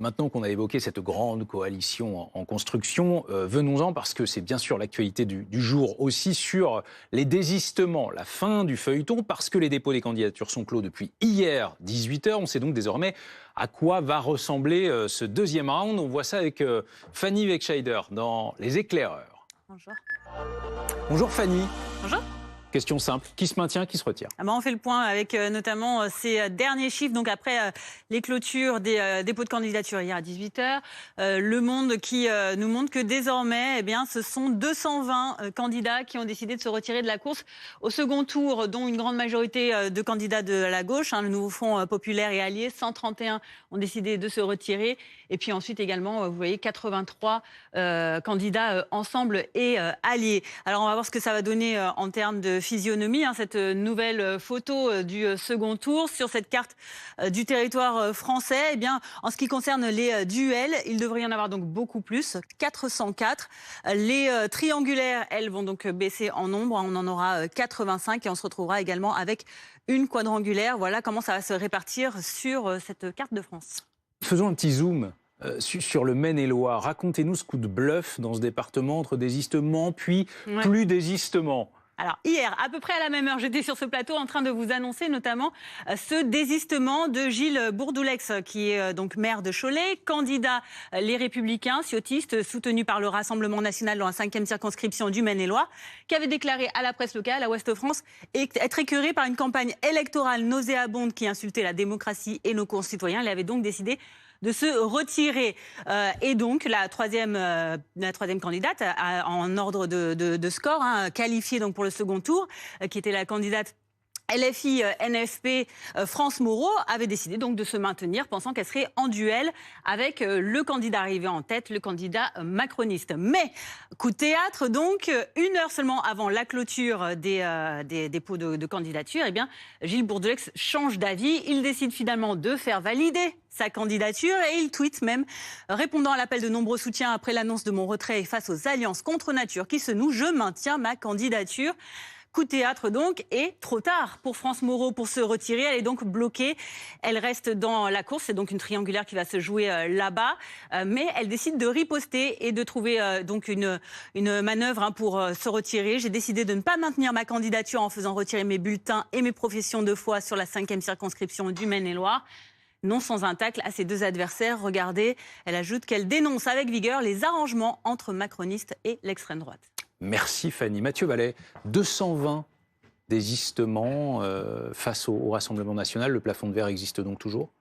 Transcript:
maintenant qu'on a évoqué cette grande coalition en construction, venons-en parce que c'est bien sûr l'actualité du jour aussi sur les désistements, la fin du feuilleton, parce que les dépôts des candidatures sont clos depuis hier 18h. On sait donc désormais à quoi va ressembler ce deuxième round. On voit ça avec Fanny Wegscheider dans Les Éclaireurs. Bonjour. Bonjour Fanny. Bonjour. Question simple, qui se maintient, qui se retire? On fait le point avec notamment ces derniers chiffres. Donc après les clôtures des dépôts de candidature hier à 18h, Le Monde qui nous montre que désormais, ce sont 220 candidats qui ont décidé de se retirer de la course au second tour, dont une grande majorité de candidats de la gauche. Le nouveau Front populaire et allié, 131 ont décidé de se retirer. Et puis ensuite également, vous voyez, 83 candidats ensemble et alliés. Alors on va voir ce que ça va donner en termes de physionomie, cette nouvelle photo du second tour sur cette carte du territoire français. En ce qui concerne les duels, il devrait y en avoir donc beaucoup plus, 404. Les triangulaires, elles, vont donc baisser en nombre. On en aura 85 et on se retrouvera également avec une quadrangulaire. Voilà comment ça va se répartir sur cette carte de France. Faisons un petit zoom sur le Maine-et-Loire. Racontez-nous ce coup de bluff dans ce département entre désistement puis plus désistement. Alors hier, à peu près à la même heure, j'étais sur ce plateau en train de vous annoncer notamment ce désistement de Gilles Bourdoulex, qui est donc maire de Cholet, candidat Les Républicains, ciotiste, soutenu par le Rassemblement national dans la 5e circonscription du Maine-et-Loire, qui avait déclaré à la presse locale, à Ouest-France, être écœuré par une campagne électorale nauséabonde qui insultait la démocratie et nos concitoyens. Il avait donc décidé de se retirer. Et donc, la troisième candidate, en ordre de score, qualifiée donc pour le second tour, qui était la candidate LFI NFP France Moreau, avait décidé donc de se maintenir, pensant qu'elle serait en duel avec le candidat arrivé en tête, le candidat macroniste. Mais coup de théâtre, donc, une heure seulement avant la clôture des dépôts de candidature, Gilles Bourdoulex change d'avis. Il décide finalement de faire valider sa candidature et il tweet même, répondant à l'appel de nombreux soutiens après l'annonce de mon retrait face aux alliances contre nature qui se nouent, je maintiens ma candidature. Coup de théâtre donc, et trop tard pour France Moreau pour se retirer. Elle est donc bloquée. Elle reste dans la course. C'est donc une triangulaire qui va se jouer là-bas. Mais elle décide de riposter et de trouver donc une manœuvre pour se retirer. J'ai décidé de ne pas maintenir ma candidature en faisant retirer mes bulletins et mes professions de foi sur la 5e circonscription du Maine-et-Loire. Non sans un tacle à ses deux adversaires. Regardez, elle ajoute qu'elle dénonce avec vigueur les arrangements entre macronistes et l'extrême droite. Merci Fanny. Mathieu Vallet, 220 désistements face au Rassemblement national. Le plafond de verre existe donc toujours ?